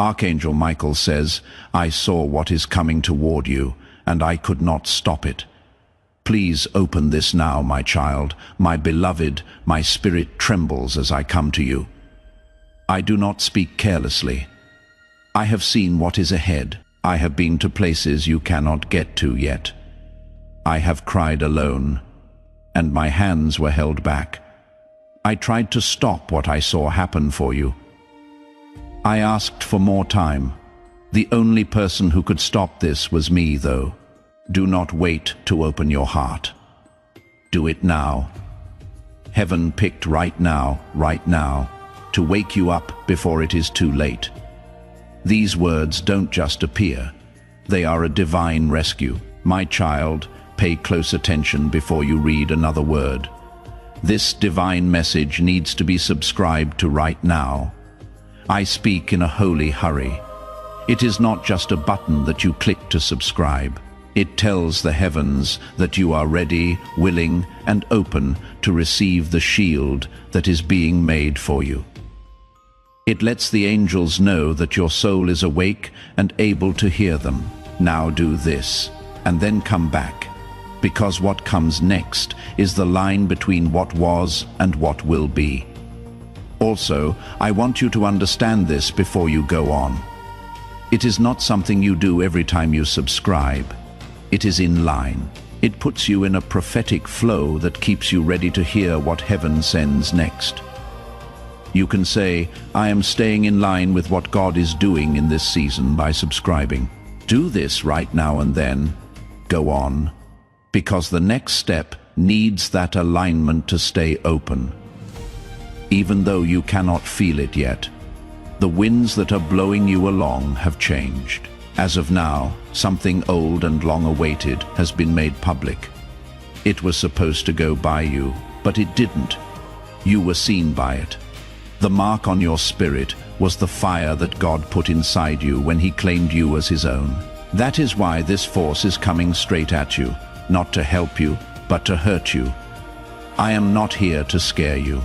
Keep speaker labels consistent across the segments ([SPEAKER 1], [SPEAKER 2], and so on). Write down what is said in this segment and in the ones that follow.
[SPEAKER 1] Archangel Michael says, "I saw what is coming toward you, and I could not stop it. Please open this now, my child, my beloved, my spirit trembles as I come to you. I do not speak carelessly. I have seen what is ahead. I have been to places you cannot get to yet. I have cried alone, and my hands were held back. I tried to stop what I saw happen for you. I asked for more time. The only person who could stop this was me, though. Do not wait to open your heart. Do it now. Heaven picked right now, to wake you up before it is too late. These words don't just appear. They are a divine rescue. My child, pay close attention before you read another word. This divine message needs to be subscribed to right now. I speak in a holy hurry. It is not just a button that you click to subscribe. It tells the heavens that you are ready, willing, and open to receive the shield that is being made for you. It lets the angels know that your soul is awake and able to hear them. Now do this, and then come back, because what comes next is the line between what was and what will be. Also, I want you to understand this before you go on. It is not something you do every time you subscribe. It is in line. It puts you in a prophetic flow that keeps you ready to hear what heaven sends next. You can say, "I am staying in line with what God is doing in this season by subscribing." Do this right now and then. Go on, because the next step needs that alignment to stay open. Even though you cannot feel it yet, the winds that are blowing you along have changed. As of now, something old and long-awaited has been made public. It was supposed to go by you, but it didn't. You were seen by it. The mark on your spirit was the fire that God put inside you when He claimed you as His own. That is why this force is coming straight at you, not to help you, but to hurt you. I am not here to scare you.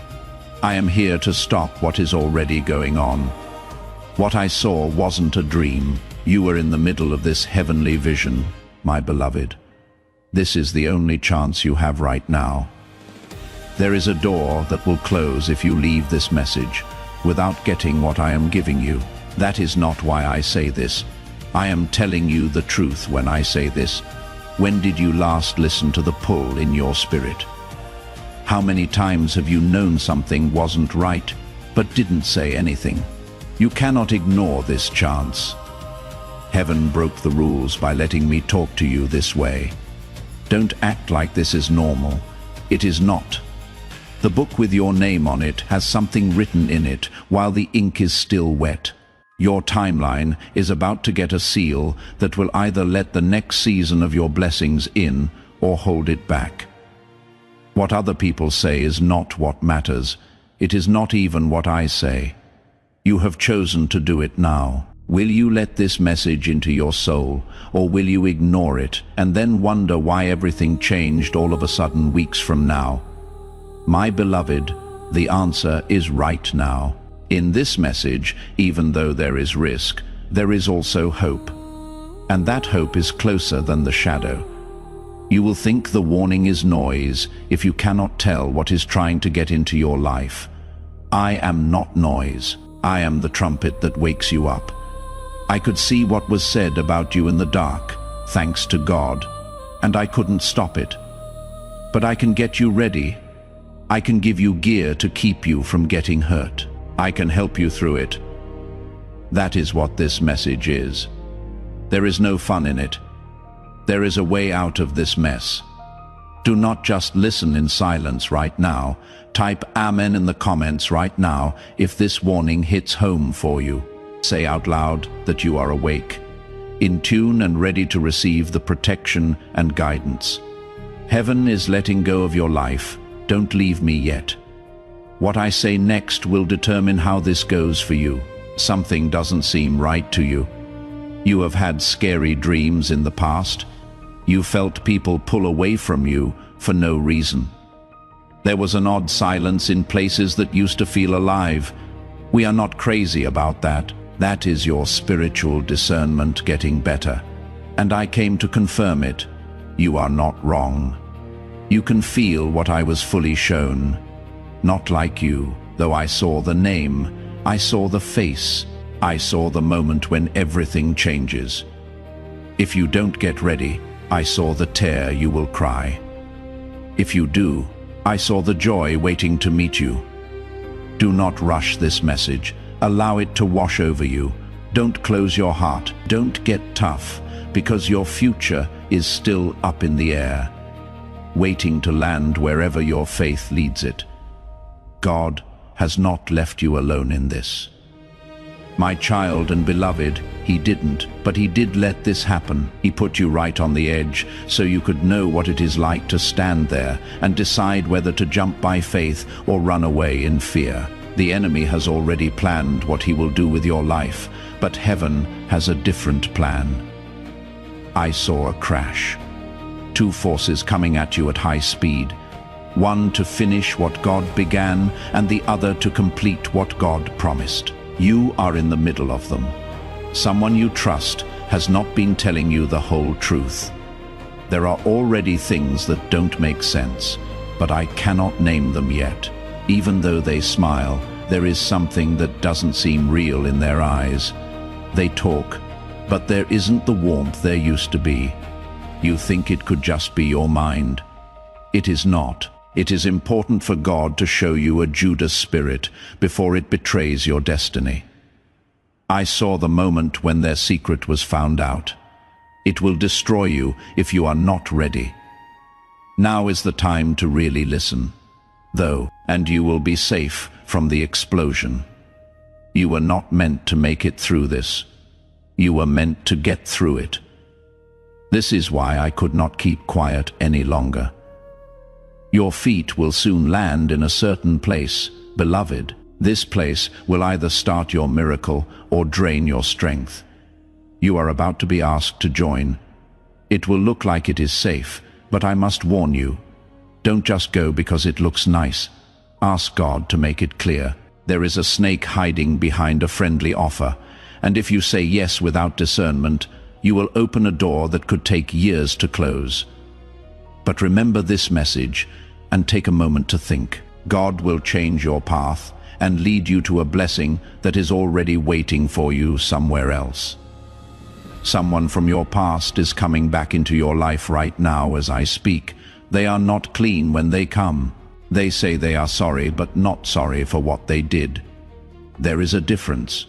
[SPEAKER 1] I am here to stop what is already going on. What I saw wasn't a dream. You were in the middle of this heavenly vision, my beloved. This is the only chance you have right now. There is a door that will close if you leave this message without getting what I am giving you. That is not why I say this. I am telling you the truth when I say this. When did you last listen to the pull in your spirit? How many times have you known something wasn't right, but didn't say anything? You cannot ignore this chance. Heaven broke the rules by letting me talk to you this way. Don't act like this is normal. It is not. The book with your name on it has something written in it while the ink is still wet. Your timeline is about to get a seal that will either let the next season of your blessings in or hold it back. What other people say is not what matters. It is not even what I say. You have chosen to do it now. Will you let this message into your soul, or will you ignore it and then wonder why everything changed all of a sudden weeks from now? My beloved, the answer is right now. In this message, even though there is risk, there is also hope. And that hope is closer than the shadow. You will think the warning is noise if you cannot tell what is trying to get into your life. I am not noise. I am the trumpet that wakes you up. I could see what was said about you in the dark, thanks to God, and I couldn't stop it. But I can get you ready. I can give you gear to keep you from getting hurt. I can help you through it. That is what this message is. There is no fun in it. There is a way out of this mess. Do not just listen in silence right now. Type Amen in the comments right now if this warning hits home for you. Say out loud that you are awake, in tune and ready to receive the protection and guidance. Heaven is letting go of your life. Don't leave me yet. What I say next will determine how this goes for you. Something doesn't seem right to you. You have had scary dreams in the past. You felt people pull away from you for no reason. There was an odd silence in places that used to feel alive. We are not crazy about that. That is your spiritual discernment getting better. And I came to confirm it. You are not wrong. You can feel what I was fully shown. Not like you, though I saw the name, I saw the face, I saw the moment when everything changes. If you don't get ready, I saw the tear you will cry. If you do, I saw the joy waiting to meet you. Do not rush this message. Allow it to wash over you. Don't close your heart. Don't get tough, because your future is still up in the air, waiting to land wherever your faith leads it. God has not left you alone in this. My child and beloved, He didn't, but He did let this happen. He put you right on the edge so you could know what it is like to stand there and decide whether to jump by faith or run away in fear. The enemy has already planned what he will do with your life, but heaven has a different plan. I saw a crash. Two forces coming at you at high speed. One to finish what God began, and the other to complete what God promised. You are in the middle of them. Someone you trust has not been telling you the whole truth. There are already things that don't make sense, but I cannot name them yet. Even though they smile, there is something that doesn't seem real in their eyes. They talk, but there isn't the warmth there used to be. You think it could just be your mind. It is not. It is important for God to show you a Judas spirit before it betrays your destiny. I saw the moment when their secret was found out. It will destroy you if you are not ready. Now is the time to really listen, though, and you will be safe from the explosion. You were not meant to make it through this. You were meant to get through it. This is why I could not keep quiet any longer. Your feet will soon land in a certain place, beloved. This place will either start your miracle or drain your strength. You are about to be asked to join. It will look like it is safe, but I must warn you. Don't just go because it looks nice. Ask God to make it clear. There is a snake hiding behind a friendly offer, and if you say yes without discernment, you will open a door that could take years to close. But remember this message and take a moment to think. God will change your path and lead you to a blessing that is already waiting for you somewhere else. Someone from your past is coming back into your life right now as I speak. They are not clean when they come. They say they are sorry, but not sorry for what they did. There is a difference.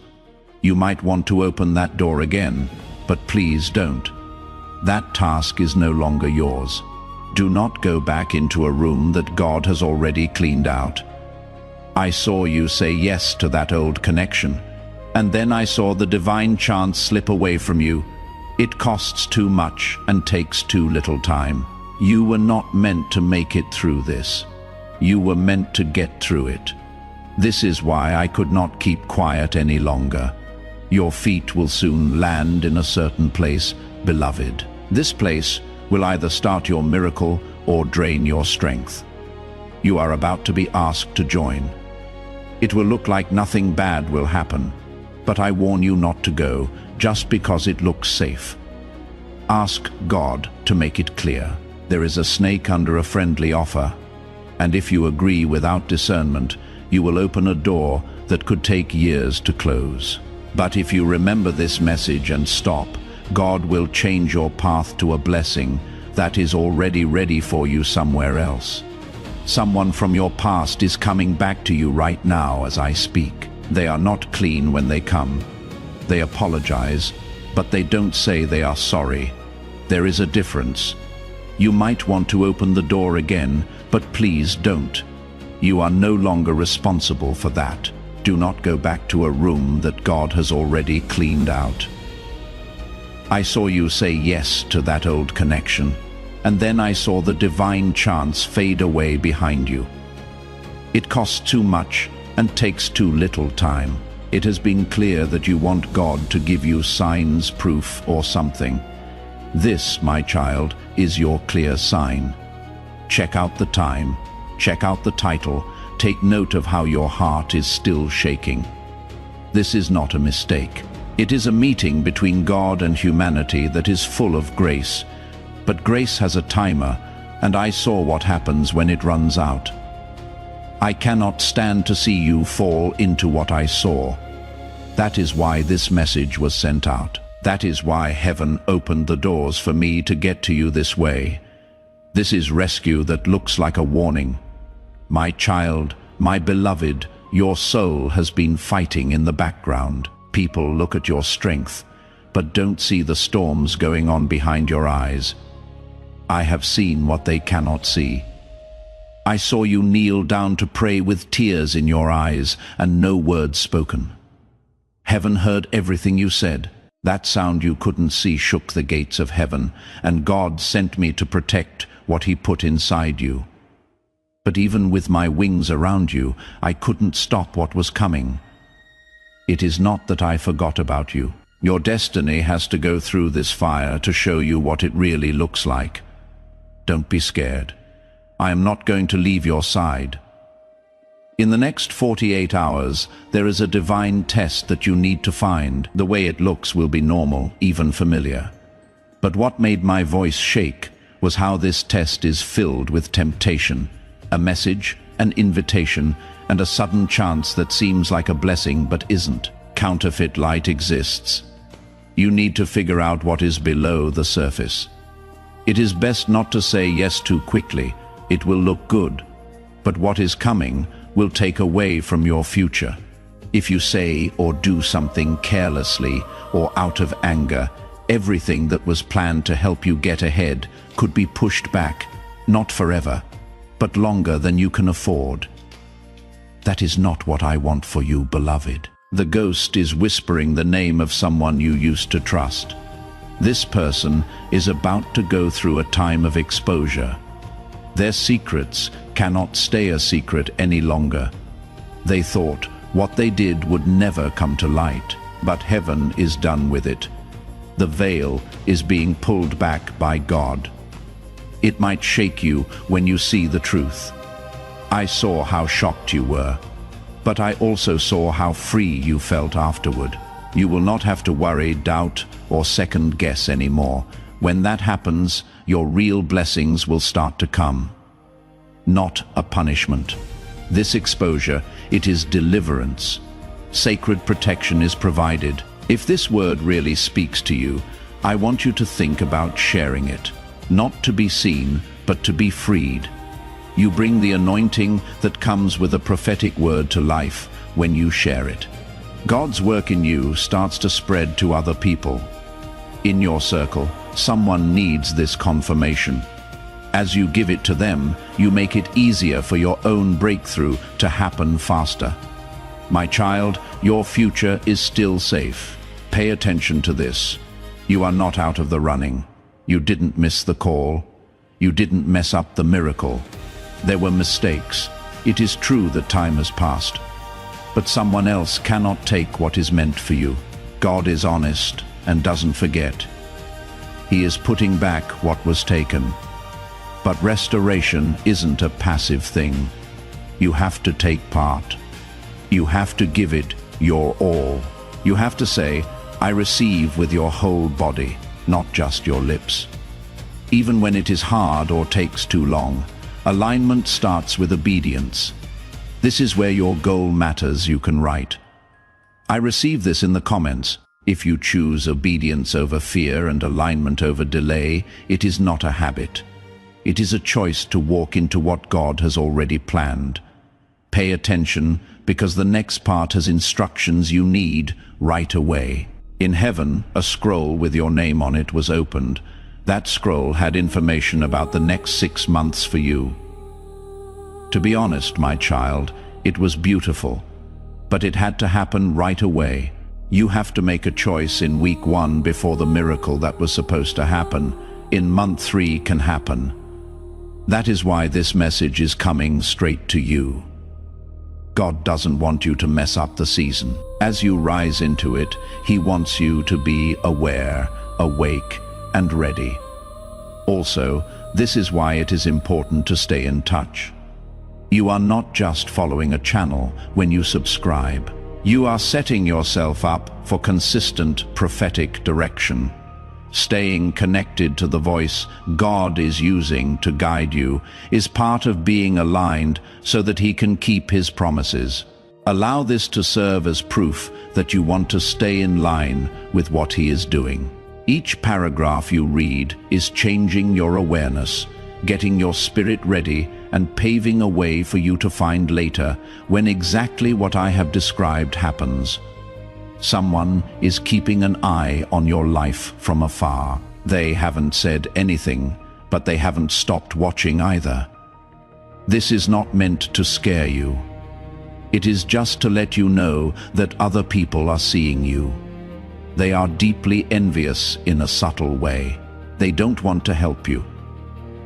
[SPEAKER 1] You might want to open that door again, but please don't. That task is no longer yours. Do not go back into a room that God has already cleaned out. I saw you say yes to that old connection, and then I saw the divine chance slip away from you. It costs too much and takes too little time. You were not meant to make it through this. You were meant to get through it. This is why I could not keep quiet any longer. Your feet will soon land in a certain place, beloved. This place will either start your miracle or drain your strength. You are about to be asked to join. It will look like nothing bad will happen, but I warn you not to go just because it looks safe. Ask God to make it clear. There is a snake under a friendly offer, and if you agree without discernment, you will open a door that could take years to close. But if you remember this message and stop, God will change your path to a blessing that is already ready for you somewhere else. Someone from your past is coming back to you right now as I speak. They are not clean when they come. They apologize, but they don't say they are sorry. There is a difference. You might want to open the door again, but please don't. You are no longer responsible for that. Do not go back to a room that God has already cleaned out. I saw you say yes to that old connection, and then I saw the divine chance fade away behind you. It costs too much and takes too little time. It has been clear that you want God to give you signs, proof, or something. This, my child, is your clear sign. Check out the time, check out the title, take note of how your heart is still shaking. This is not a mistake. It is a meeting between God and humanity that is full of grace. But grace has a timer, and I saw what happens when it runs out. I cannot stand to see you fall into what I saw. That is why this message was sent out. That is why heaven opened the doors for me to get to you this way. This is rescue that looks like a warning. My child, my beloved, your soul has been fighting in the background. People look at your strength, but don't see the storms going on behind your eyes. I have seen what they cannot see. I saw you kneel down to pray with tears in your eyes and no word spoken. Heaven heard everything you said. That sound you couldn't see shook the gates of heaven, and God sent me to protect what He put inside you. But even with my wings around you, I couldn't stop what was coming. It is not that I forgot about you. Your destiny has to go through this fire to show you what it really looks like. Don't be scared. I am not going to leave your side. In the next 48 hours, there is a divine test that you need to find. The way it looks will be normal, even familiar. But what made my voice shake was how this test is filled with temptation, a message, an invitation, and a sudden chance that seems like a blessing but isn't. Counterfeit light exists. You need to figure out what is below the surface. It is best not to say yes too quickly. It will look good, but what is coming will take away from your future. If you say or do something carelessly or out of anger, everything that was planned to help you get ahead could be pushed back, not forever, but longer than you can afford. That is not what I want for you, beloved. The ghost is whispering the name of someone you used to trust. This person is about to go through a time of exposure. Their secrets cannot stay a secret any longer. They thought what they did would never come to light, but heaven is done with it. The veil is being pulled back by God. It might shake you when you see the truth. I saw how shocked you were, but I also saw how free you felt afterward. You will not have to worry, doubt, or second guess anymore. When that happens, your real blessings will start to come. Not a punishment. This exposure, it is deliverance. Sacred protection is provided. If this word really speaks to you, I want you to think about sharing it. Not to be seen, but to be freed. You bring the anointing that comes with a prophetic word to life when you share it. God's work in you starts to spread to other people. In your circle, someone needs this confirmation. As you give it to them, you make it easier for your own breakthrough to happen faster. My child, your future is still safe. Pay attention to this. You are not out of the running. You didn't miss the call. You didn't mess up the miracle. There were mistakes. It is true that time has passed. But someone else cannot take what is meant for you. God is honest and doesn't forget. He is putting back what was taken. But restoration isn't a passive thing. You have to take part. You have to give it your all. You have to say, I receive with your whole body, not just your lips. Even when it is hard or takes too long, alignment starts with obedience. This is where your goal matters, you can write. I receive this in the comments. If you choose obedience over fear and alignment over delay, it is not a habit. It is a choice to walk into what God has already planned. Pay attention, because the next part has instructions you need right away. In heaven, a scroll with your name on it was opened. That scroll had information about the next 6 months for you. To be honest, my child, it was beautiful, but it had to happen right away. You have to make a choice in week 1 before the miracle that was supposed to happen in month 3 can happen. That is why this message is coming straight to you. God doesn't want you to mess up the season. As you rise into it, He wants you to be aware, awake, and ready. Also, this is why it is important to stay in touch. You are not just following a channel when you subscribe. You are setting yourself up for consistent prophetic direction. Staying connected to the voice God is using to guide you is part of being aligned so that He can keep His promises. Allow this to serve as proof that you want to stay in line with what He is doing. Each paragraph you read is changing your awareness, getting your spirit ready and paving a way for you to find later when exactly what I have described happens. Someone is keeping an eye on your life from afar. They haven't said anything, but they haven't stopped watching either. This is not meant to scare you. It is just to let you know that other people are seeing you. They are deeply envious in a subtle way. They don't want to help you.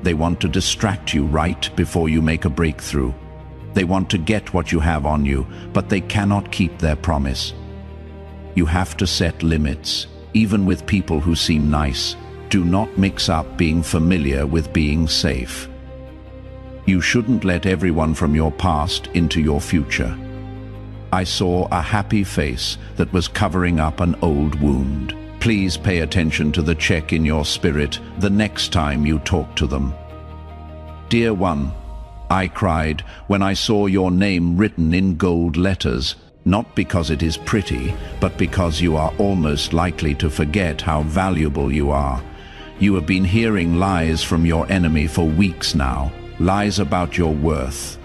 [SPEAKER 1] They want to distract you right before you make a breakthrough. They want to get what you have on you, but they cannot keep their promise. You have to set limits, even with people who seem nice. Do not mix up being familiar with being safe. You shouldn't let everyone from your past into your future. I saw a happy face that was covering up an old wound. Please pay attention to the check in your spirit the next time you talk to them. Dear one, I cried when I saw your name written in gold letters, not because it is pretty, but because you are almost likely to forget how valuable you are. You have been hearing lies from your enemy for weeks now, lies about your worth,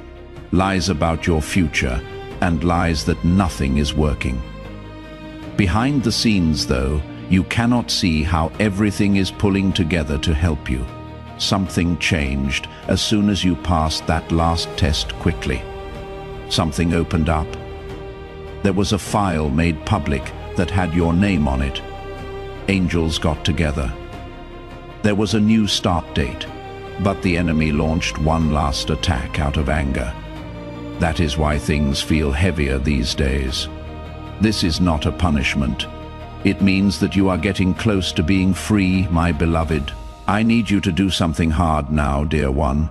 [SPEAKER 1] lies about your future, and lies that nothing is working. Behind the scenes, though, you cannot see how everything is pulling together to help you. Something changed as soon as you passed that last test quickly. Something opened up. There was a file made public that had your name on it. Angels got together. There was a new start date, but the enemy launched one last attack out of anger. That is why things feel heavier these days. This is not a punishment. It means that you are getting close to being free, my beloved. I need you to do something hard now, dear one.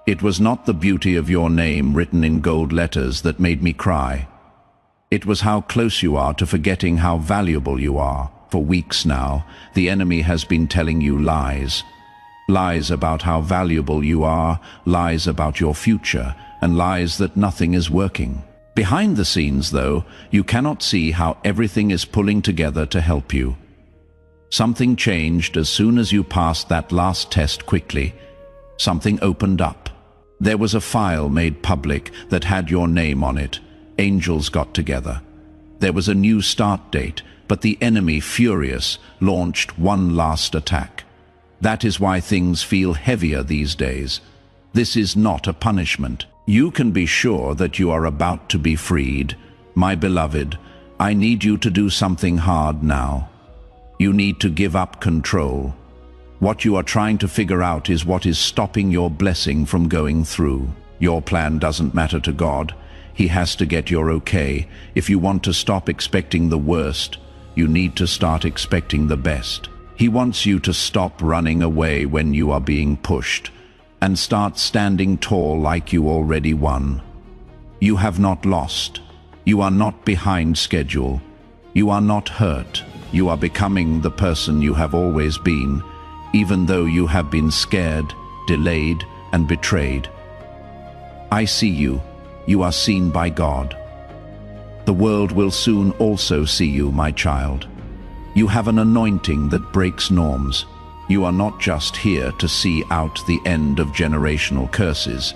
[SPEAKER 1] It was not the beauty of your name written in gold letters that made me cry. It was how close you are to forgetting how valuable you are. For weeks now, the enemy has been telling you lies. Lies about how valuable you are, lies about your future, and lies that nothing is working. Behind the scenes, though, you cannot see how everything is pulling together to help you. Something changed as soon as you passed that last test quickly. Something opened up. There was a file made public that had your name on it. Angels got together. There was a new start date, but the enemy, furious, launched one last attack. That is why things feel heavier these days. This is not a punishment. You can be sure that you are about to be freed. My beloved, I need you to do something hard now. You need to give up control. What you are trying to figure out is what is stopping your blessing from going through. Your plan doesn't matter to God. He has to get your okay. If you want to stop expecting the worst, you need to start expecting the best. He wants you to stop running away when you are being pushed and start standing tall like you already won. You have not lost. You are not behind schedule. You are not hurt. You are becoming the person you have always been, even though you have been scared, delayed, and betrayed. I see you. You are seen by God. The world will soon also see you, my child. You have an anointing that breaks norms. You are not just here to see out the end of generational curses.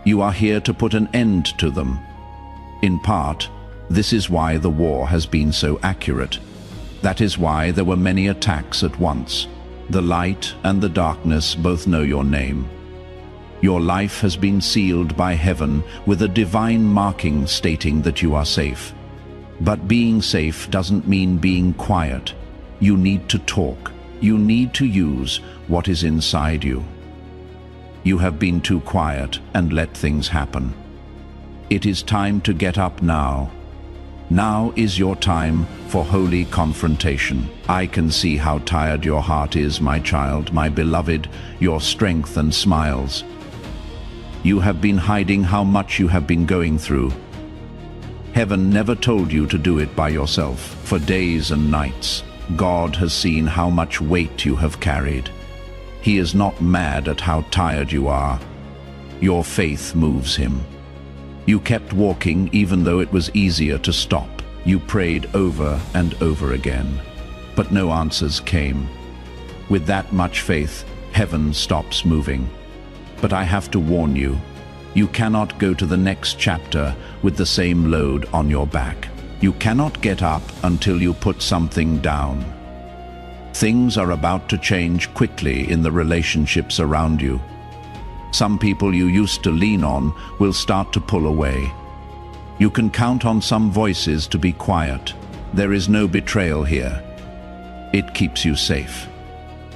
[SPEAKER 1] You are here to put an end to them. In part, this is why the war has been so accurate. That is why there were many attacks at once. The light and the darkness both know your name. Your life has been sealed by heaven with a divine marking stating that you are safe. But being safe doesn't mean being quiet. You need to talk. You need to use what is inside you. You have been too quiet and let things happen. It is time to get up now. Now is your time for holy confrontation. I can see how tired your heart is, my child, my beloved, your strength and smiles. You have been hiding how much you have been going through. Heaven never told you to do it by yourself. For days and nights, God has seen how much weight you have carried. He is not mad at how tired you are. Your faith moves him. You kept walking even though it was easier to stop. You prayed over and over again, but no answers came. With that much faith, heaven stops moving. But I have to warn you, you cannot go to the next chapter with the same load on your back. You cannot get up until you put something down. Things are about to change quickly in the relationships around you. Some people you used to lean on will start to pull away. You can count on some voices to be quiet. There is no betrayal here. It keeps you safe.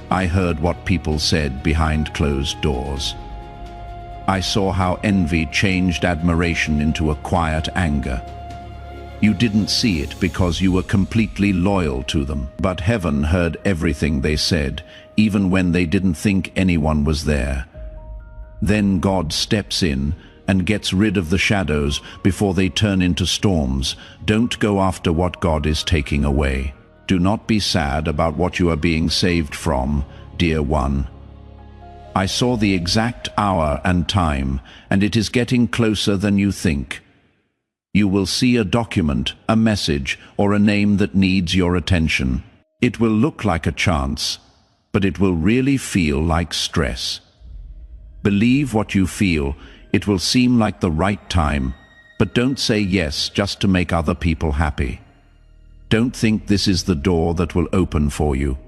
[SPEAKER 1] I heard what people said behind closed doors. I saw how envy changed admiration into a quiet anger. You didn't see it because you were completely loyal to them. But heaven heard everything they said, even when they didn't think anyone was there. Then God steps in and gets rid of the shadows before they turn into storms. Don't go after what God is taking away. Do not be sad about what you are being saved from, dear one. I saw the exact hour and time, and it is getting closer than you think. You will see a document, a message, or a name that needs your attention. It will look like a chance, but it will really feel like stress. Believe what you feel. It will seem like the right time, but don't say yes just to make other people happy. Don't think this is the door that will open for you.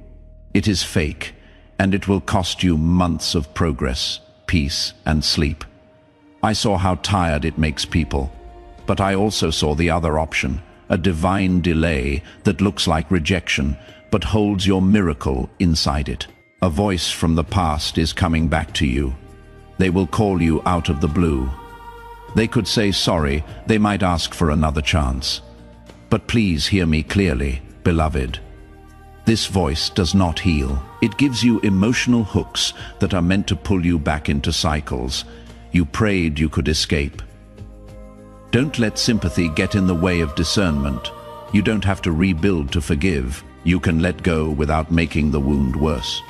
[SPEAKER 1] It is fake, and it will cost you months of progress, peace, and sleep. I saw how tired it makes people, but I also saw the other option, a divine delay that looks like rejection, but holds your miracle inside it. A voice from the past is coming back to you. They will call you out of the blue. They could say sorry, they might ask for another chance. But please hear me clearly, beloved. This voice does not heal. It gives you emotional hooks that are meant to pull you back into cycles. You prayed you could escape. Don't let sympathy get in the way of discernment. You don't have to rebuild to forgive. You can let go without making the wound worse.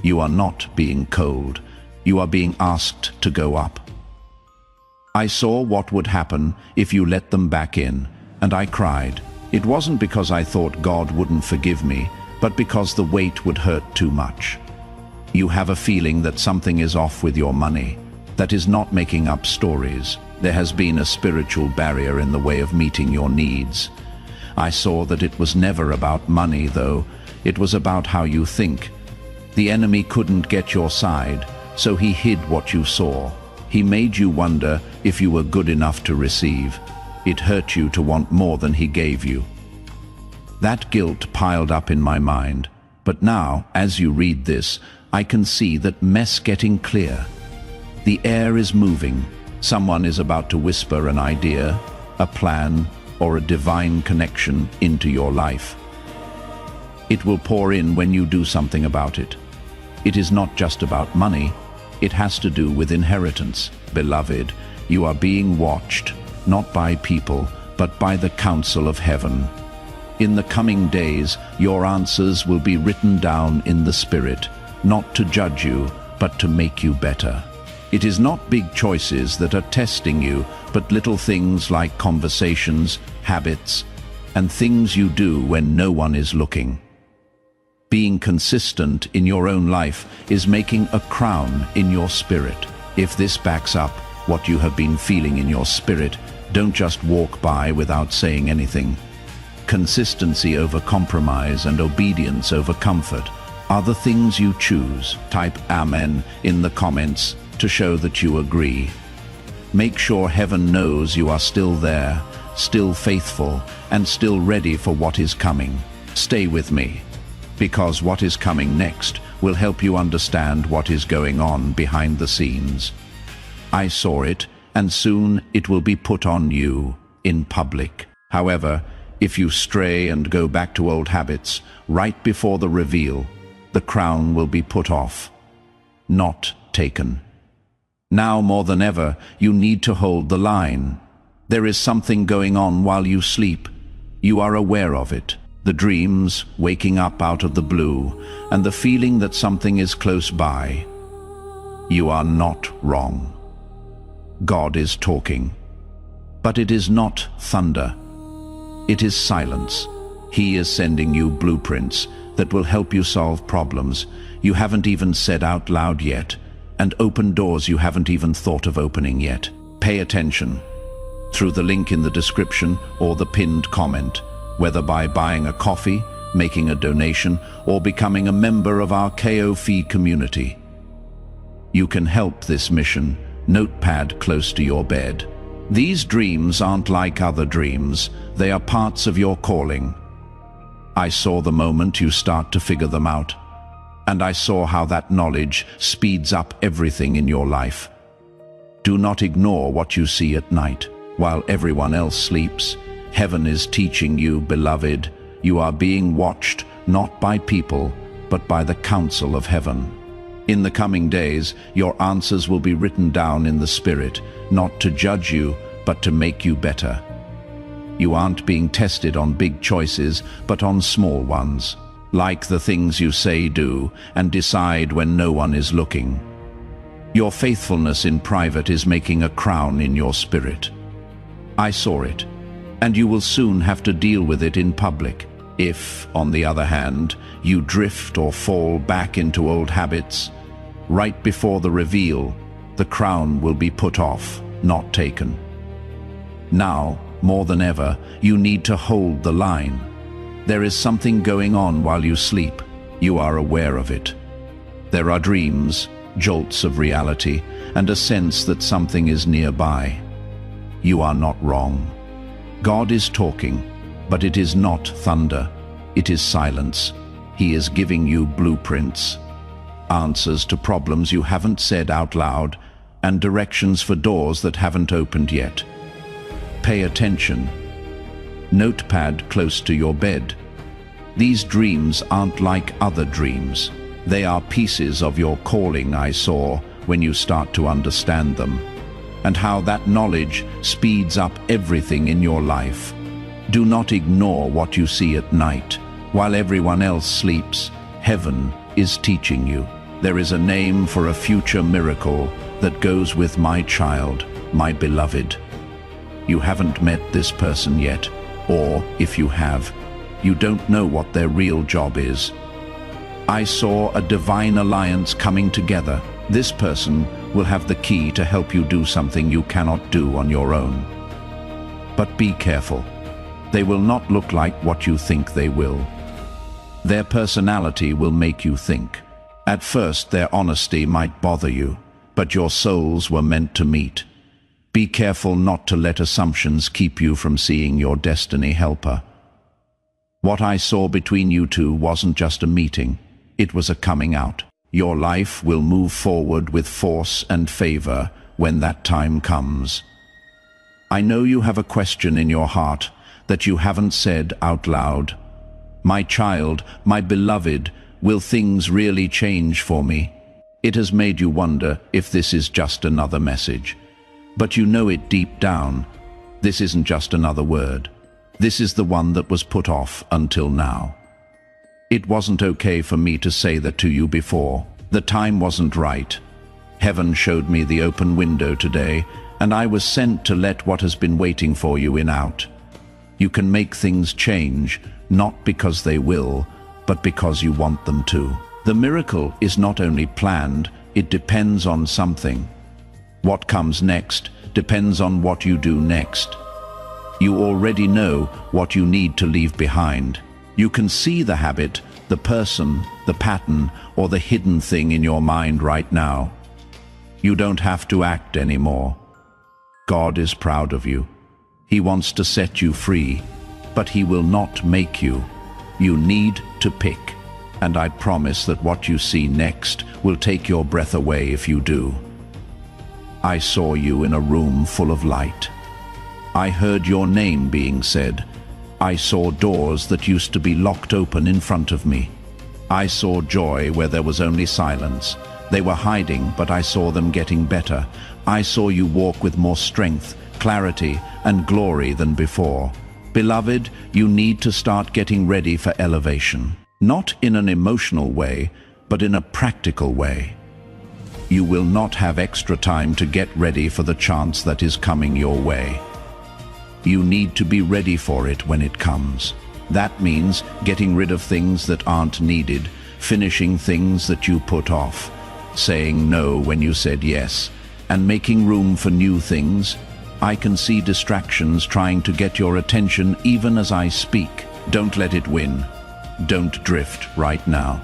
[SPEAKER 1] You are not being cold. You are being asked to go up. I saw what would happen if you let them back in, and I cried. It wasn't because I thought God wouldn't forgive me, but because the weight would hurt too much. You have a feeling that something is off with your money. That is not making up stories. There has been a spiritual barrier in the way of meeting your needs. I saw that it was never about money, though. It was about how you think. The enemy couldn't get your side, so he hid what you saw. He made you wonder if you were good enough to receive. It hurt you to want more than he gave you. That guilt piled up in my mind, but now, as you read this, I can see that mess getting clear. The air is moving. Someone is about to whisper an idea, a plan, or a divine connection into your life. It will pour in when you do something about it. It is not just about money. It has to do with inheritance. Beloved, you are being watched, not by people, but by the counsel of heaven. In the coming days, your answers will be written down in the Spirit, not to judge you, but to make you better. It is not big choices that are testing you, but little things like conversations, habits, and things you do when no one is looking. Being consistent in your own life is making a crown in your spirit. If this backs up what you have been feeling in your spirit, don't just walk by without saying anything. Consistency over compromise and obedience over comfort are the things you choose. Type Amen in the comments to show that you agree. Make sure heaven knows you are still there, still faithful, and still ready for what is coming. Stay with me, because what is coming next will help you understand what is going on behind the scenes. I saw it, and soon it will be put on you in public. However, if you stray and go back to old habits, right before the reveal, the crown will be put off, not taken. Now more than ever, you need to hold the line. There is something going on while you sleep. You are aware of it. The dreams, waking up out of the blue, and the feeling that something is close by. You are not wrong. God is talking. But it is not thunder. It is silence. He is sending you blueprints that will help you solve problems you haven't even said out loud yet, and open doors you haven't even thought of opening yet. Pay attention. Through the link in the description or the pinned comment, whether by buying a coffee, making a donation, or becoming a member of our KO Feed community. You can help this mission. Notepad close to your bed. These dreams aren't like other dreams. They are parts of your calling. I saw the moment you start to figure them out, and I saw how that knowledge speeds up everything in your life. Do not ignore what you see at night. While everyone else sleeps, heaven is teaching you, beloved, you are being watched not by people, but by the counsel of heaven. In the coming days, your answers will be written down in the Spirit, not to judge you, but to make you better. You aren't being tested on big choices, but on small ones. Like the things you say, do, and decide when no one is looking. Your faithfulness in private is making a crown in your spirit. I saw it, and you will soon have to deal with it in public. If, on the other hand, you drift or fall back into old habits, right before the reveal, the crown will be put off, not taken. Now, more than ever, you need to hold the line. There is something going on while you sleep. You are aware of it. There are dreams, jolts of reality, and a sense that something is nearby. You are not wrong. God is talking, but it is not thunder. It is silence. He is giving you blueprints, answers to problems you haven't said out loud, and directions for doors that haven't opened yet. Pay attention. Notepad close to your bed. These dreams aren't like other dreams. They are pieces of your calling I saw when you start to understand them, and how that knowledge speeds up everything in your life. Do not ignore what you see at night. While everyone else sleeps, heaven is teaching you. There is a name for a future miracle that goes with my child, my beloved. You haven't met this person yet, or if you have, you don't know what their real job is. I saw a divine alliance coming together. This person will have the key to help you do something you cannot do on your own. But be careful. They will not look like what you think they will. Their personality will make you think. At first, their honesty might bother you, but your souls were meant to meet. Be careful not to let assumptions keep you from seeing your destiny helper. What I saw between you two wasn't just a meeting, it was a coming out. Your life will move forward with force and favor when that time comes. I know you have a question in your heart that you haven't said out loud. My child, my beloved, will things really change for me? It has made you wonder if this is just another message. But you know it deep down. This isn't just another word. This is the one that was put off until now. It wasn't okay for me to say that to you before. The time wasn't right. Heaven showed me the open window today, and I was sent to let what has been waiting for you in out. You can make things change, not because they will, but because you want them to. The miracle is not only planned, it depends on something. What comes next depends on what you do next. You already know what you need to leave behind. You can see the habit, the person, the pattern, or the hidden thing in your mind right now. You don't have to act anymore. God is proud of you. He wants to set you free, but He will not make you. You need to pick, and I promise that what you see next will take your breath away if you do. I saw you in a room full of light. I heard your name being said. I saw doors that used to be locked open in front of me. I saw joy where there was only silence. They were hiding, but I saw them getting better. I saw you walk with more strength, clarity, and glory than before. Beloved, you need to start getting ready for elevation. Not in an emotional way, but in a practical way. You will not have extra time to get ready for the chance that is coming your way. You need to be ready for it when it comes. That means getting rid of things that aren't needed, finishing things that you put off, saying no when you said yes, and making room for new things. I can see distractions trying to get your attention even as I speak. Don't let it win. Don't drift right now.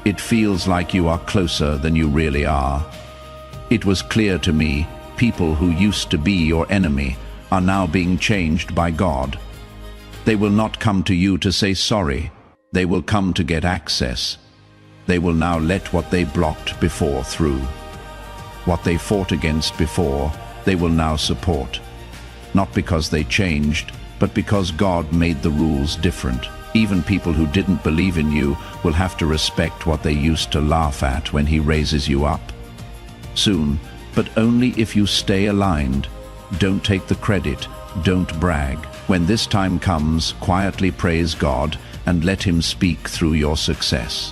[SPEAKER 1] It feels like you are closer than you really are. It was clear to me, people who used to be your enemy are now being changed by God. They will not come to you to say sorry. They will come to get access. They will now let what they blocked before through. What they fought against before, they will now support. Not because they changed, but because God made the rules different. Even people who didn't believe in you will have to respect what they used to laugh at when He raises you up. Soon, but only if you stay aligned. Don't take the credit, don't brag. When this time comes, quietly praise God and let Him speak through your success.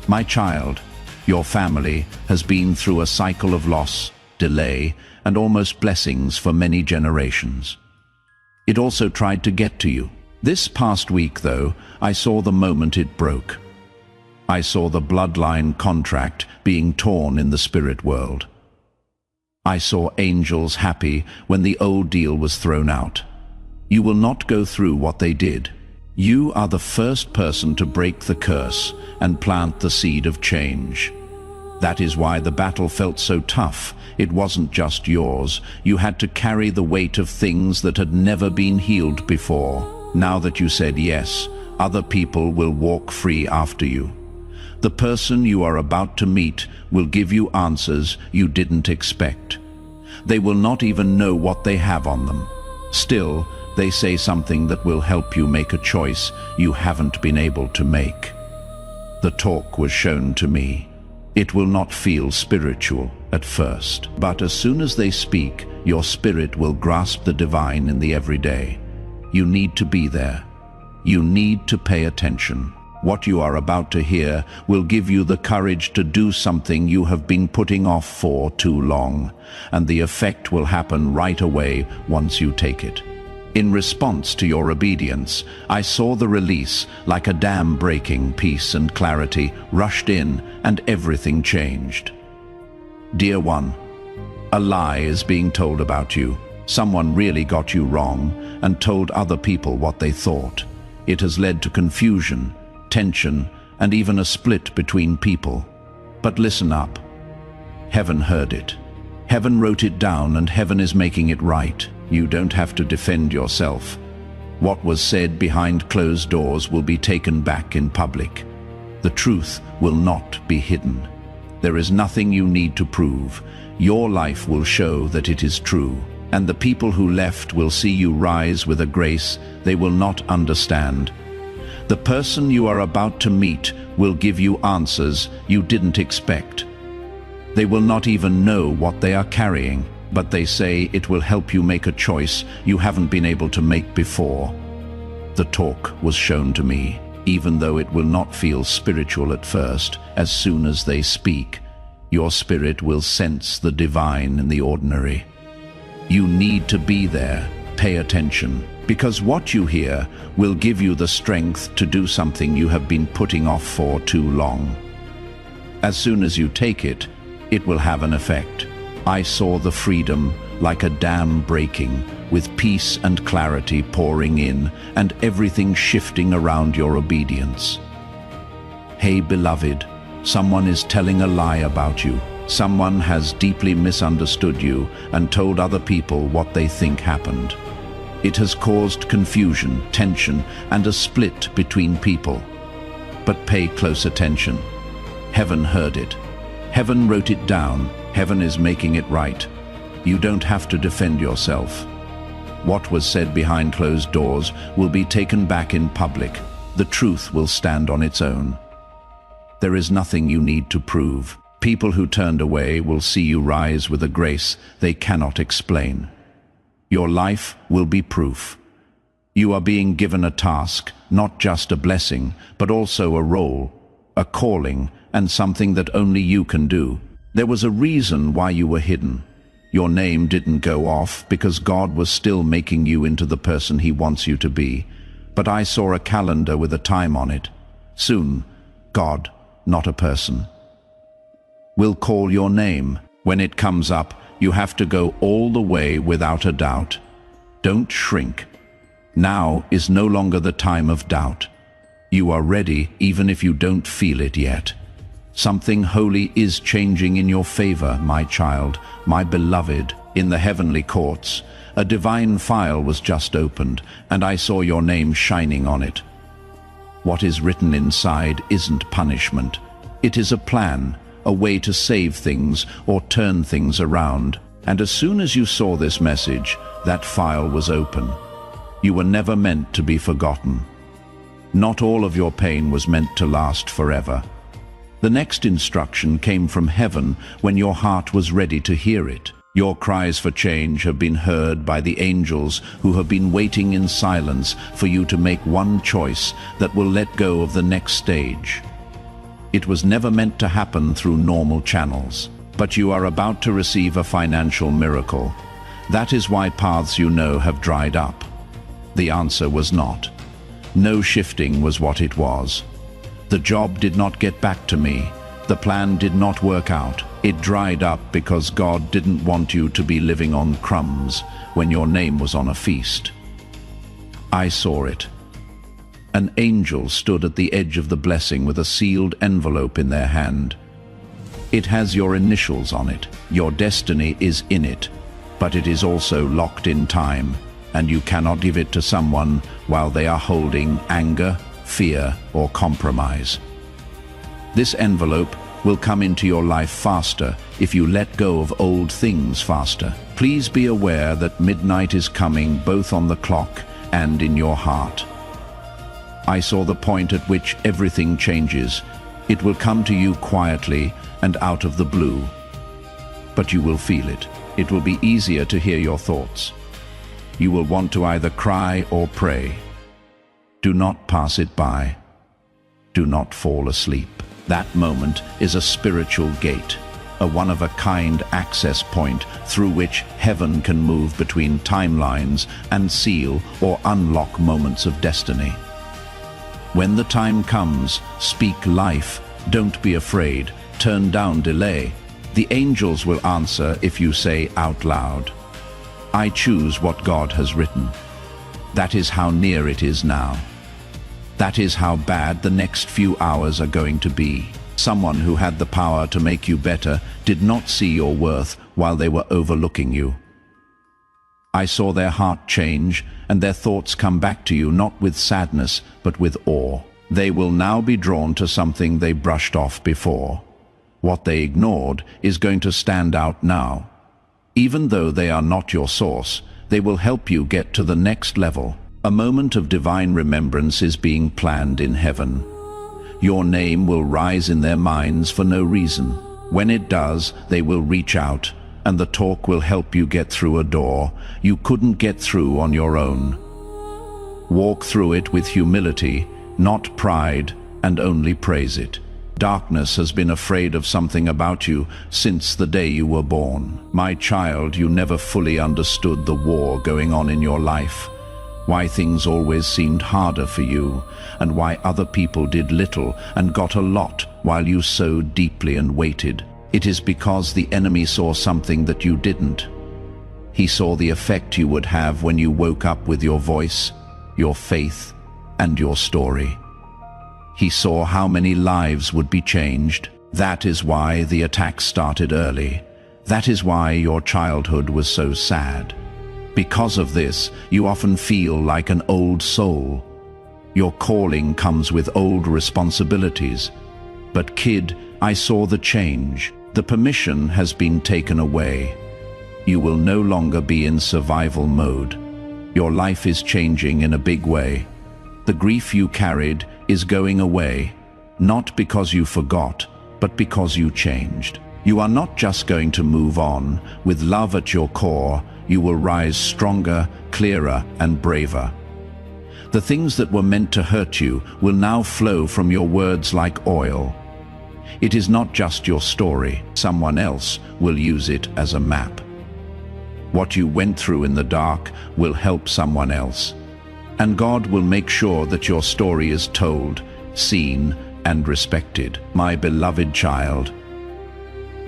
[SPEAKER 1] My child, your family has been through a cycle of loss, delay, and almost blessings for many generations. It also tried to get to you. This past week, though, I saw the moment it broke. I saw the bloodline contract being torn in the spirit world. I saw angels happy when the old deal was thrown out. You will not go through what they did. You are the first person to break the curse and plant the seed of change. That is why the battle felt so tough. It wasn't just yours. You had to carry the weight of things that had never been healed before. Now that you said yes, other people will walk free after you. The person you are about to meet will give you answers you didn't expect. They will not even know what they have on them. Still, they say something that will help you make a choice you haven't been able to make. The talk was shown to me. It will not feel spiritual at first, but as soon as they speak, your spirit will grasp the divine in the everyday. You need to be there. You need to pay attention. What you are about to hear will give you the courage to do something you have been putting off for too long, and the effect will happen right away once you take it. In response to your obedience, I saw the release like a dam breaking. Peace and clarity rushed in, and everything changed. Dear one, a lie is being told about you. Someone really got you wrong and told other people what they thought. It has led to confusion, tension, and even a split between people. But listen up. Heaven heard it. Heaven wrote it down, and heaven is making it right. You don't have to defend yourself. What was said behind closed doors will be taken back in public. The truth will not be hidden. There is nothing you need to prove. Your life will show that it is true. And the people who left will see you rise with a grace they will not understand. The person you are about to meet will give you answers you didn't expect. They will not even know what they are carrying, but they say it will help you make a choice you haven't been able to make before. The talk was shown to me, even though it will not feel spiritual at first. As soon as they speak, your spirit will sense the divine in the ordinary. You need to be there, pay attention, because what you hear will give you the strength to do something you have been putting off for too long. As soon as you take it, it will have an effect. I saw the freedom like a dam breaking, with peace and clarity pouring in, and everything shifting around your obedience. Hey beloved, someone is telling a lie about you. Someone has deeply misunderstood you and told other people what they think happened. It has caused confusion, tension, and a split between people. But pay close attention. Heaven heard it. Heaven wrote it down. Heaven is making it right. You don't have to defend yourself. What was said behind closed doors will be taken back in public. The truth will stand on its own. There is nothing you need to prove. People who turned away will see you rise with a grace they cannot explain. Your life will be proof. You are being given a task, not just a blessing, but also a role, a calling, and something that only you can do. There was a reason why you were hidden. Your name didn't go off because God was still making you into the person He wants you to be. But I saw a calendar with a time on it. Soon, God, not a person, will call your name. When it comes up, you have to go all the way without a doubt. Don't shrink. Now is no longer the time of doubt. You are ready even if you don't feel it yet. Something holy is changing in your favor, my child, my beloved. In the heavenly courts, a divine file was just opened, and I saw your name shining on it. What is written inside isn't punishment. It is a plan, a way to save things or turn things around. And as soon as you saw this message, that file was open. You were never meant to be forgotten. Not all of your pain was meant to last forever. The next instruction came from heaven when your heart was ready to hear it. Your cries for change have been heard by the angels who have been waiting in silence for you to make one choice that will let go of the next stage. It was never meant to happen through normal channels, but you are about to receive a financial miracle. That is why paths you know have dried up. The answer was not. No shifting was what it was. The job did not get back to me. The plan did not work out. It dried up because God didn't want you to be living on crumbs when your name was on a feast. I saw it. An angel stood at the edge of the blessing with a sealed envelope in their hand. It has your initials on it. Your destiny is in it, but it is also locked in time, and you cannot give it to someone while they are holding anger, fear, or compromise. This envelope will come into your life faster if you let go of old things faster. Please be aware that midnight is coming both on the clock and in your heart. I saw the point at which everything changes. It will come to you quietly and out of the blue. But you will feel it. It will be easier to hear your thoughts. You will want to either cry or pray. Do not pass it by. Do not fall asleep. That moment is a spiritual gate, a one-of-a-kind access point through which heaven can move between timelines and seal or unlock moments of destiny. When the time comes, speak life. Don't be afraid. Turn down delay. The angels will answer if you say out loud, I choose what God has written. That is how near it is now. That is how bad the next few hours are going to be. Someone who had the power to make you better did not see your worth while they were overlooking you. I saw their heart change and their thoughts come back to you not with sadness but with awe. They will now be drawn to something they brushed off before. What they ignored is going to stand out now. Even though they are not your source, they will help you get to the next level. A moment of divine remembrance is being planned in heaven. Your name will rise in their minds for no reason. When it does, they will reach out, and the talk will help you get through a door you couldn't get through on your own. Walk through it with humility, not pride, and only praise it. Darkness has been afraid of something about you since the day you were born. My child, you never fully understood the war going on in your life. Why things always seemed harder for you, and why other people did little and got a lot while you sowed deeply and waited. It is because the enemy saw something that you didn't. He saw the effect you would have when you woke up with your voice, your faith, and your story. He saw how many lives would be changed. That is why the attack started early. That is why your childhood was so sad. Because of this, you often feel like an old soul. Your calling comes with old responsibilities. But kid, I saw the change. The permission has been taken away. You will no longer be in survival mode. Your life is changing in a big way. The grief you carried is going away, not because you forgot, but because you changed. You are not just going to move on. With love at your core, you will rise stronger, clearer, and braver. The things that were meant to hurt you will now flow from your words like oil. It is not just your story. Someone else will use it as a map. What you went through in the dark will help someone else. And God will make sure that your story is told, seen, and respected. My beloved child,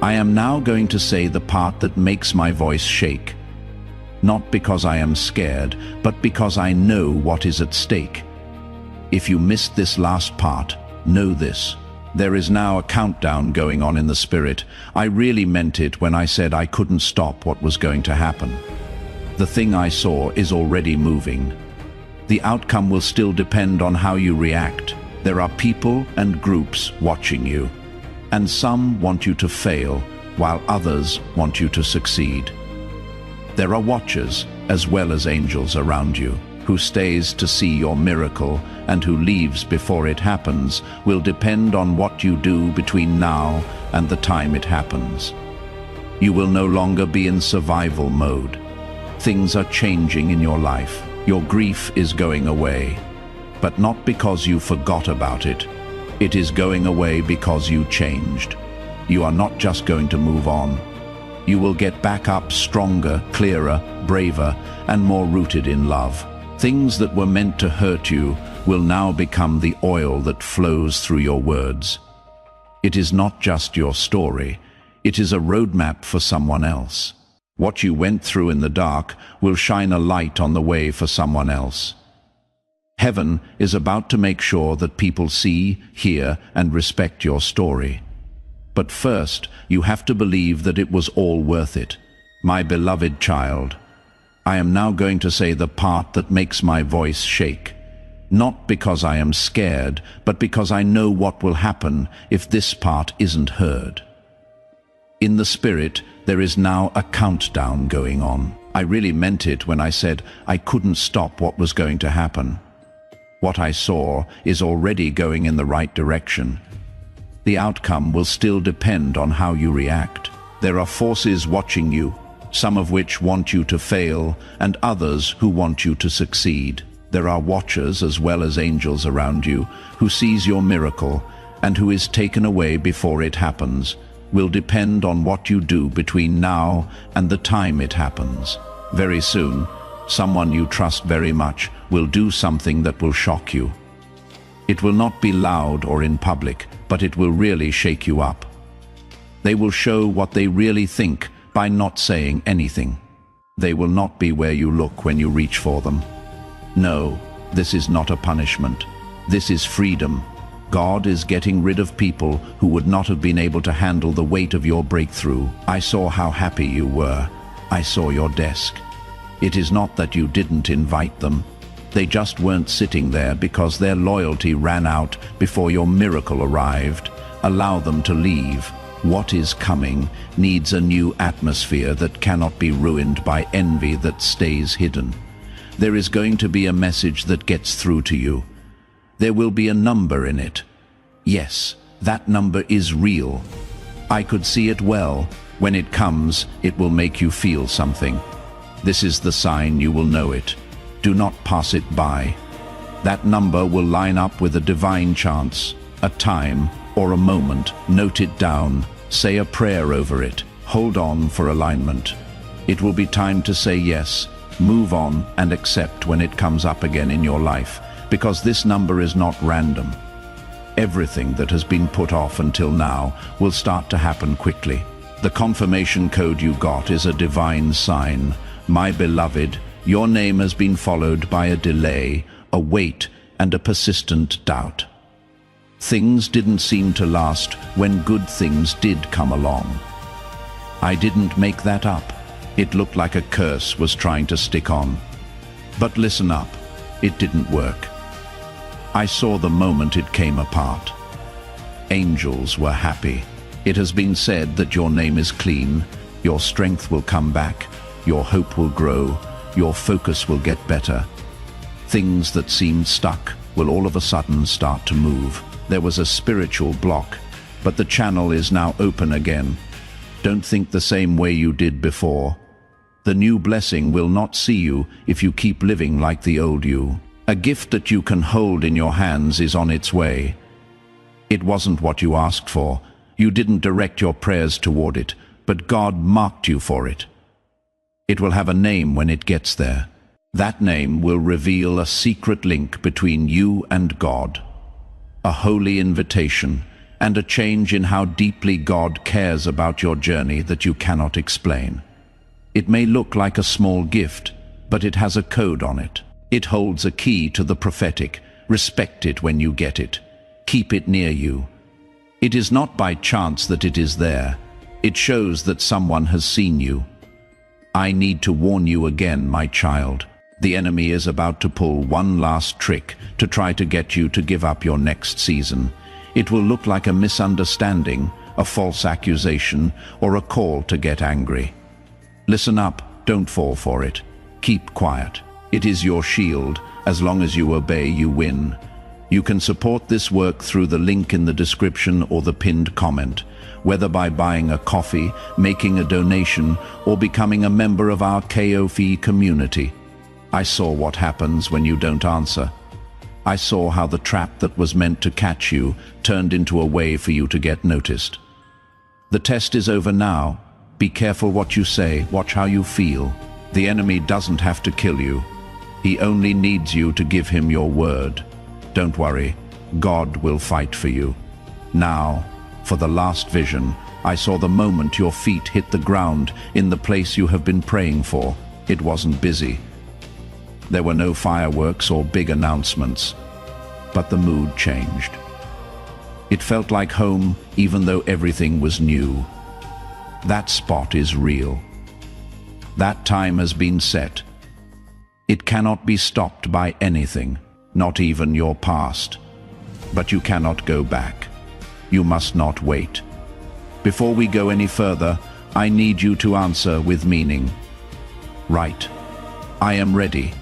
[SPEAKER 1] I am now going to say the part that makes my voice shake. Not because I am scared, but because I know what is at stake. If you missed this last part, know this. There is now a countdown going on in the spirit. I really meant it when I said I couldn't stop what was going to happen. The thing I saw is already moving. The outcome will still depend on how you react. There are people and groups watching you. And some want you to fail, while others want you to succeed. There are watchers, as well as angels around you. Who stays to see your miracle and who leaves before it happens will depend on what you do between now and the time it happens. You will no longer be in survival mode. Things are changing in your life. Your grief is going away, but not because you forgot about it. It is going away because you changed. You are not just going to move on. You will get back up stronger, clearer, braver, and more rooted in love. Things that were meant to hurt you will now become the oil that flows through your words. It is not just your story. It is a roadmap for someone else. What you went through in the dark will shine a light on the way for someone else. Heaven is about to make sure that people see, hear, and respect your story. But first, you have to believe that it was all worth it. My beloved child, I am now going to say the part that makes my voice shake. Not because I am scared, but because I know what will happen if this part isn't heard. In the spirit, there is now a countdown going on. I really meant it when I said I couldn't stop what was going to happen. What I saw is already going in the right direction. The outcome will still depend on how you react. There are forces watching you, some of which want you to fail, and others who want you to succeed. There are watchers as well as angels around you, who sees your miracle, and who is taken away before it happens, will depend on what you do between now and the time it happens. Very soon, someone you trust very much will do something that will shock you. It will not be loud or in public, but it will really shake you up. They will show what they really think by not saying anything. They will not be where you look when you reach for them. No, this is not a punishment. This is freedom. God is getting rid of people who would not have been able to handle the weight of your breakthrough. I saw how happy you were. I saw your desk. It is not that you didn't invite them. They just weren't sitting there because their loyalty ran out before your miracle arrived. Allow them to leave. What is coming needs a new atmosphere that cannot be ruined by envy that stays hidden. There is going to be a message that gets through to you. There will be a number in it. Yes, that number is real. I could see it well. When it comes, it will make you feel something. This is the sign you will know it. Do not pass it by. That number will line up with a divine chance, a time, or a moment. Note it down. Say a prayer over it. Hold on for alignment. It will be time to say yes, move on, and accept when it comes up again in your life, because this number is not random. Everything that has been put off until now will start to happen quickly. The confirmation code you got is a divine sign. My beloved, your name has been followed by a delay, a wait, and a persistent doubt. Things didn't seem to last when good things did come along. I didn't make that up. It looked like a curse was trying to stick on. But listen up, it didn't work. I saw the moment it came apart. Angels were happy. It has been said that your name is clean, your strength will come back, your hope will grow, your focus will get better. Things that seemed stuck will all of a sudden start to move. There was a spiritual block, but the channel is now open again. Don't think the same way you did before. The new blessing will not see you if you keep living like the old you. A gift that you can hold in your hands is on its way. It wasn't what you asked for. You didn't direct your prayers toward it, but God marked you for it. It will have a name when it gets there. That name will reveal a secret link between you and God, a holy invitation, and a change in how deeply God cares about your journey that you cannot explain. It may look like a small gift, but it has a code on it. It holds a key to the prophetic. Respect it when you get it. Keep it near you. It is not by chance that it is there. It shows that someone has seen you. I need to warn you again, my child. The enemy is about to pull one last trick to try to get you to give up your next season. It will look like a misunderstanding, a false accusation, or a call to get angry. Listen up, don't fall for it. Keep quiet. It is your shield. As long as you obey, you win. You can support this work through the link in the description or the pinned comment, whether by buying a coffee, making a donation, or becoming a member of our KOF community. I saw what happens when you don't answer. I saw how the trap that was meant to catch you turned into a way for you to get noticed. The test is over now. Be careful what you say, watch how you feel. The enemy doesn't have to kill you. He only needs you to give him your word. Don't worry, God will fight for you. Now, for the last vision, I saw the moment your feet hit the ground in the place you have been praying for. It wasn't busy. There were no fireworks or big announcements, but the mood changed. It felt like home, even though everything was new. That spot is real. That time has been set. It cannot be stopped by anything, not even your past. But you cannot go back. You must not wait. Before we go any further, I need you to answer with meaning. Write, "I am ready,"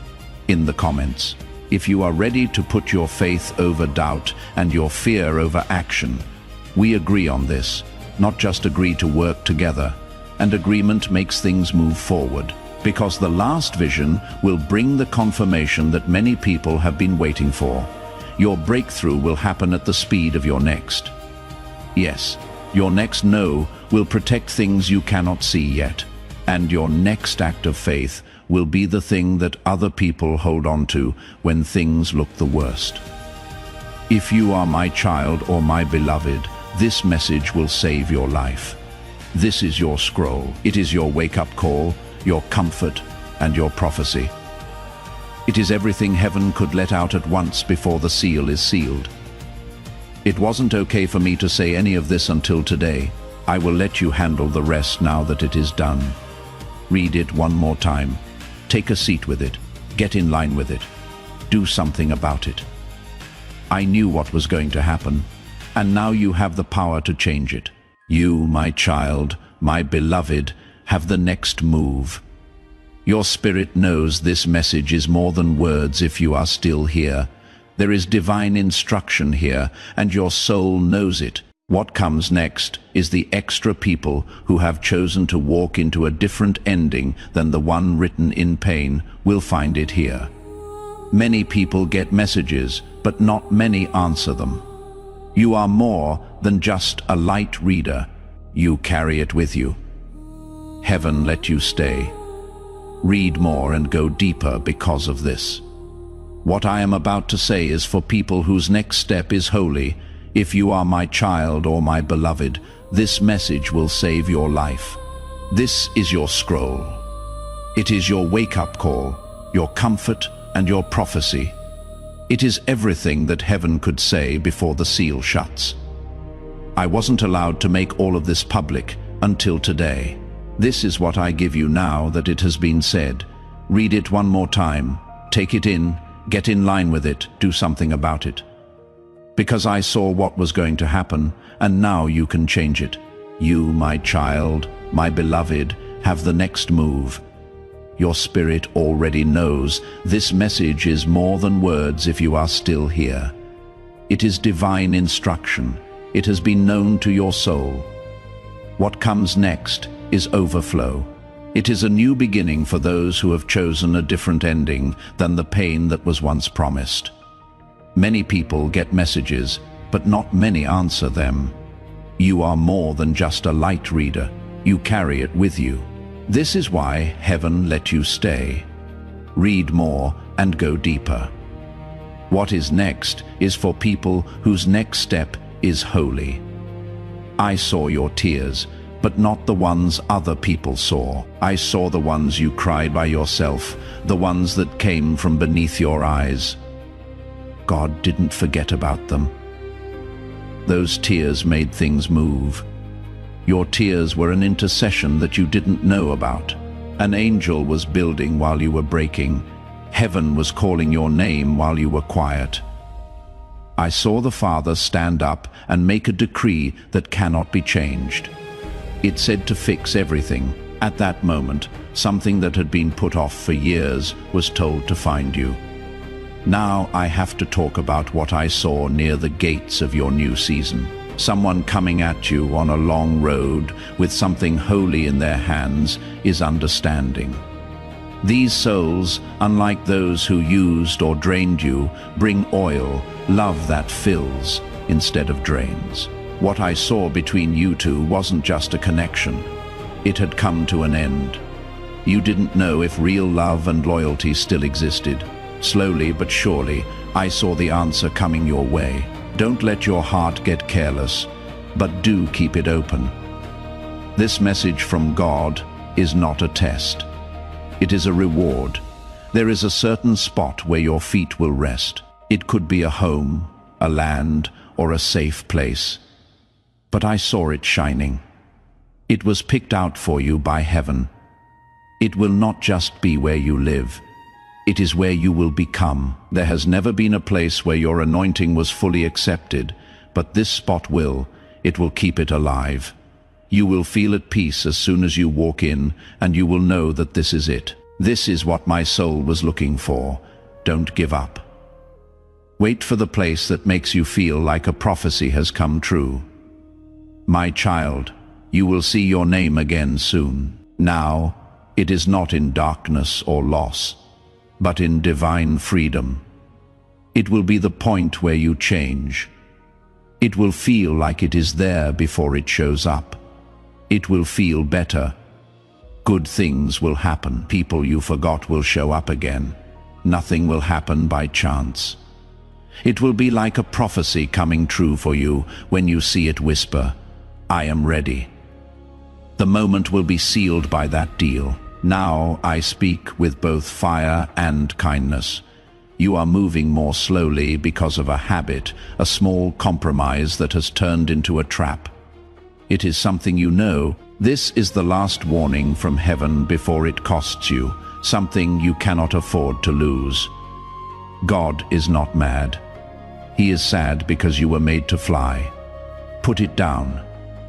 [SPEAKER 1] in the comments. If you are ready to put your faith over doubt and your fear over action, we agree on this, not just agree to work together. And agreement makes things move forward, because the last vision will bring the confirmation that many people have been waiting for. Your breakthrough will happen at the speed of your next. Yes, your next no will protect things you cannot see yet, and your next act of faith will be the thing that other people hold on to when things look the worst. If you are my child or my beloved, this message will save your life. This is your scroll. It is your wake-up call, your comfort, and your prophecy. It is everything heaven could let out at once before the seal is sealed. It wasn't okay for me to say any of this until today. I will let you handle the rest now that it is done. Read it one more time. Take a seat with it. Get in line with it. Do something about it. I knew what was going to happen, and now you have the power to change it. You, my child, my beloved, have the next move. Your spirit knows this message is more than words if you are still here. There is divine instruction here, and your soul knows it. What comes next is the extra people who have chosen to walk into a different ending than the one written in pain will find it here. Many people get messages, but not many answer them. You are more than just a light reader. You carry it with you. Heaven let you stay. Read more and go deeper because of this. What I am about to say is for people whose next step is holy. If you are my child or my beloved, this message will save your life. This is your scroll. It is your wake-up call, your comfort, and your prophecy. It is everything that heaven could say before the seal shuts. I wasn't allowed to make all of this public until today. This is what I give you now that it has been said. Read it one more time. Take it in. Get in line with it. Do something about it. Because I saw what was going to happen, and now you can change it. You, my child, my beloved, have the next move. Your spirit already knows this message is more than words if you are still here. It is divine instruction. It has been known to your soul. What comes next is overflow. It is a new beginning for those who have chosen a different ending than the pain that was once promised. Many people get messages, but not many answer them. You are more than just a light reader. You carry it with you. This is why heaven let you stay. Read more and go deeper. What is next is for people whose next step is holy. I saw your tears, but not the ones other people saw. I saw the ones you cried by yourself, the ones that came from beneath your eyes. God didn't forget about them. Those tears made things move. Your tears were an intercession that you didn't know about. An angel was building while you were breaking. Heaven was calling your name while you were quiet. I saw the Father stand up and make a decree that cannot be changed. It said to fix everything. At that moment, something that had been put off for years was told to find you. Now I have to talk about what I saw near the gates of your new season. Someone coming at you on a long road with something holy in their hands is understanding. These souls, unlike those who used or drained you, bring oil, love that fills instead of drains. What I saw between you two wasn't just a connection. It had come to an end. You didn't know if real love and loyalty still existed. Slowly but surely, I saw the answer coming your way. Don't let your heart get careless, but do keep it open. This message from God is not a test. It is a reward. There is a certain spot where your feet will rest. It could be a home, a land, or a safe place. But I saw it shining. It was picked out for you by heaven. It will not just be where you live. It is where you will become. There has never been a place where your anointing was fully accepted, but this spot will. It will keep it alive. You will feel at peace as soon as you walk in, and you will know that this is it. This is what my soul was looking for. Don't give up. Wait for the place that makes you feel like a prophecy has come true. My child, you will see your name again soon. Now, it is not in darkness or loss, but in divine freedom. It will be the point where you change. It will feel like it is there before it shows up. It will feel better. Good things will happen. People you forgot will show up again. Nothing will happen by chance. It will be like a prophecy coming true for you when you see it whisper, I am ready. The moment will be sealed by that deal. Now I speak with both fire and kindness. You are moving more slowly because of a habit, a small compromise that has turned into a trap. It is something you know. This is the last warning from heaven before it costs you, something you cannot afford to lose. God is not mad. He is sad because you were made to fly. Put it down.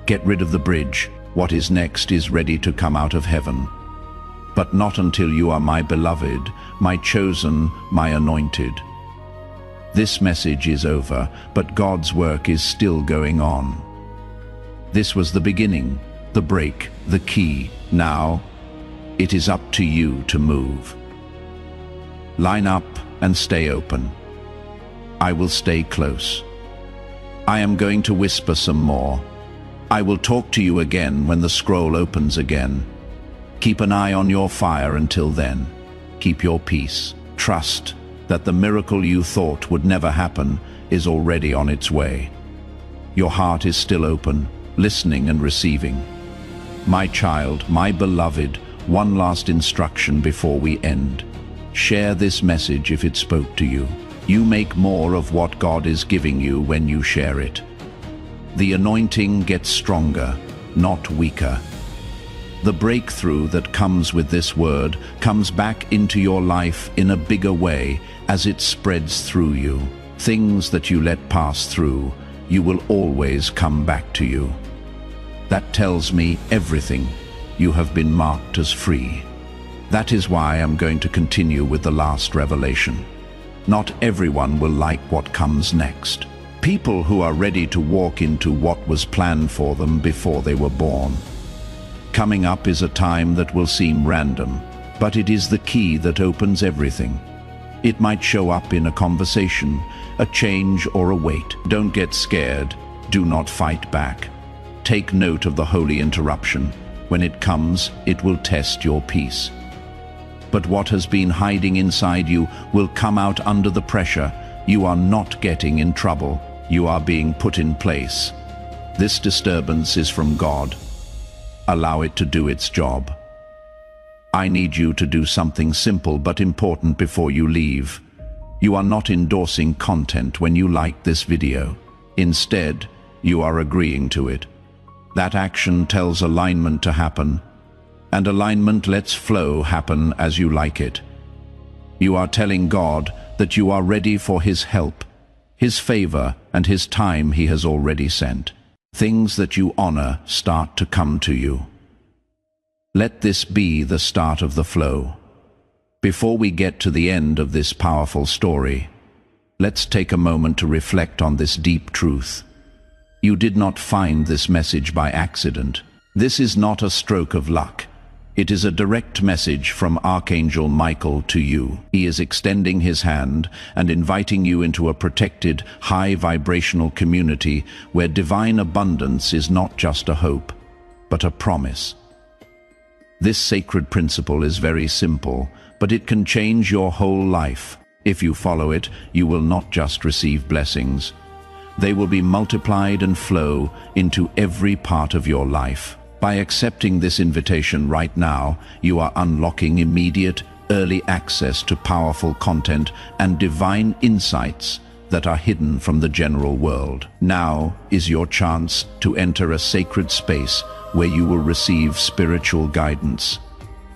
[SPEAKER 1] Get rid of the bridge. What is next is ready to come out of heaven. But not until you are my beloved, my chosen, my anointed. This message is over, but God's work is still going on. This was the beginning, the break, the key. Now, it is up to you to move. Line up and stay open. I will stay close. I am going to whisper some more. I will talk to you again when the scroll opens again. Keep an eye on your fire until then. Keep your peace. Trust that the miracle you thought would never happen is already on its way. Your heart is still open, listening and receiving. My child, my beloved, one last instruction before we end. Share this message if it spoke to you. You make more of what God is giving you when you share it. The anointing gets stronger, not weaker. The breakthrough that comes with this word comes back into your life in a bigger way as it spreads through you. Things that you let pass through, you will always come back to you. That tells me everything. You have been marked as free. That is why I'm going to continue with the last revelation. Not everyone will like what comes next. People who are ready to walk into what was planned for them before they were born. coming up is a time that will seem random, but it is the key that opens everything. It might show up in a conversation, a change or a wait. Don't get scared. Do not fight back. Take note of the holy interruption. When it comes, it will test your peace. But what has been hiding inside you will come out under the pressure. You are not getting in trouble. You are being put in place. This disturbance is from God. Allow it to do its job. I need you to do something simple but important before you leave. You are not endorsing content when you like this video. Instead, you are agreeing to it. That action tells alignment to happen, and alignment lets flow happen as you like it. You are telling God that you are ready for His help, His favor, and His time He has already sent. Things that you honor start to come to you. Let this be the start of the flow. Before we get to the end of this powerful story, let's take a moment to reflect on this deep truth. You did not find this message by accident. This is not a stroke of luck. It is a direct message from Archangel Michael to you. He is extending his hand and inviting you into a protected, high-vibrational community where divine abundance is not just a hope, but a promise. This sacred principle is very simple, but it can change your whole life. If you follow it, you will not just receive blessings. They will be multiplied and flow into every part of your life. By accepting this invitation right now, you are unlocking immediate, early access to powerful content and divine insights that are hidden from the general world. Now is your chance to enter a sacred space where you will receive spiritual guidance,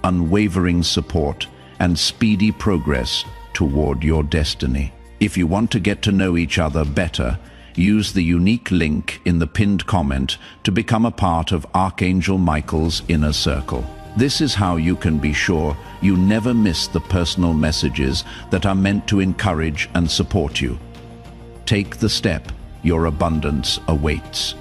[SPEAKER 1] unwavering support, and speedy progress toward your destiny. If you want to get to know each other better, use the unique link in the pinned comment to become a part of Archangel Michael's inner circle. This is how you can be sure you never miss the personal messages that are meant to encourage and support you. Take the step. Your abundance awaits.